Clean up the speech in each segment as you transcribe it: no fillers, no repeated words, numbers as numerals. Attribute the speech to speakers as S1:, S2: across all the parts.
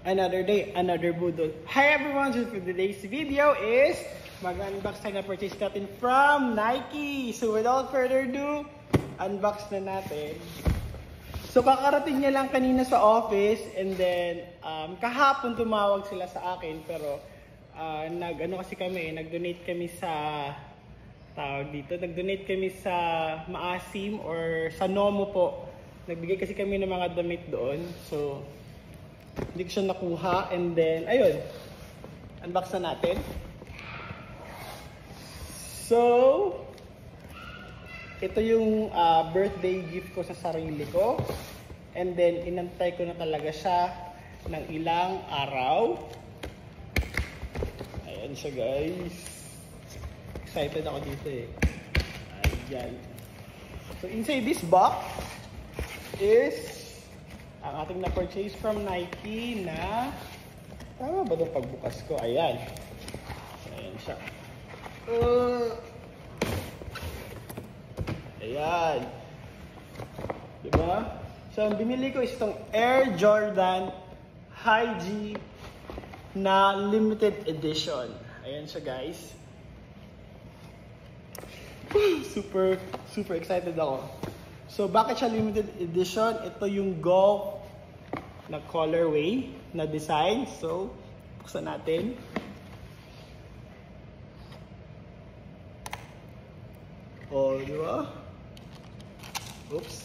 S1: Another day, another budol. Hi everyone, so for today's video is mag-unbox tayo na purchase natin from Nike. So without further ado, unbox na natin. So kakarating niya lang kanina sa office and then kahapon tumawag sila sa akin pero nag-donate kami sa nag-donate kami sa Maasim or sa Nomo po. Nagbigay kasi kami ng mga damit doon. So hindi ko siya nakuha and then ayun, unbox na natin. So ito yung birthday gift ko sa sarili ko and then inantay ko na talaga siya ng ilang araw. Ayan siya guys, excited ako dito eh. Ayan. So inside this box is ang ating na-purchase from Nike na, tama ba itong pagbukas ko? Ayan. Ayan siya. Ayan. Diba? So, ang binili ko is itong Air Jordan High G na limited edition. Ayan siya guys. Super excited ako. So, bakit siya limited edition? Ito yung Golf na colorway na design. So, buksan natin. Oh, di ba? Oops.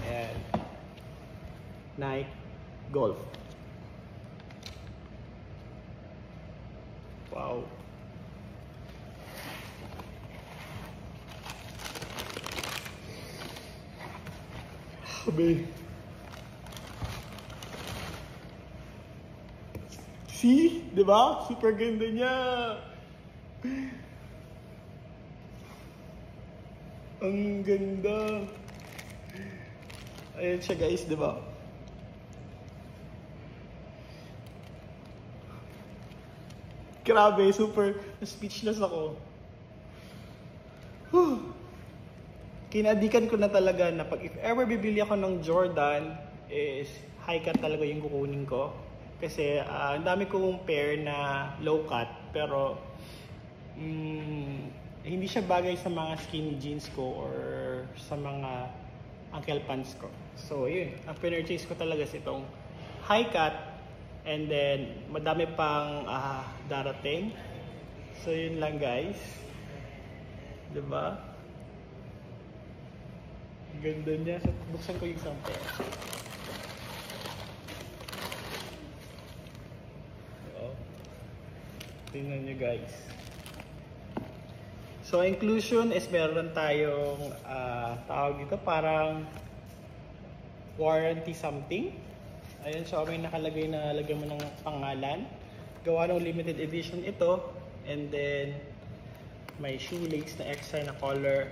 S1: Ayan. Nike Golf. Wow. Sabi. See? Diba? Super ganda niya. Ang ganda. Ayan siya guys, diba? Grabe, super speechless ako. Kinadikan ko na talaga na pag if ever bibili ako ng Jordan is high cut talaga yung kukunin ko kasi ang dami kong pair na low cut pero hindi siya bagay sa mga skinny jeans ko or sa mga ankle pants ko. So yun, ang pinurchase ko talaga is itong high cut and then madami pang darating. So yun lang guys, diba? Ganda niya. So, buksan ko yung isang pair. So, tingnan nyo guys. So, inclusion is meron tayong tawag dito parang warranty something. Ayun, so may nakalagay na lagyan mo ng pangalan. Gawa ng limited edition ito. And then, may shoelace na extra na color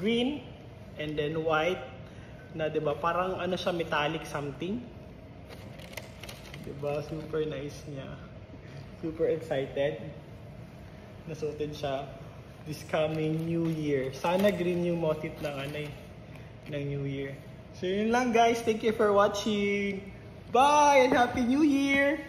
S1: green. And then white na 'di ba parang ano siya metallic something. 'Di ba super nice niya. Super excited. Nasuotin siya this coming New Year. Sana green yung motif ng ng New Year. So yun lang guys, thank you for watching. Bye and Happy New Year.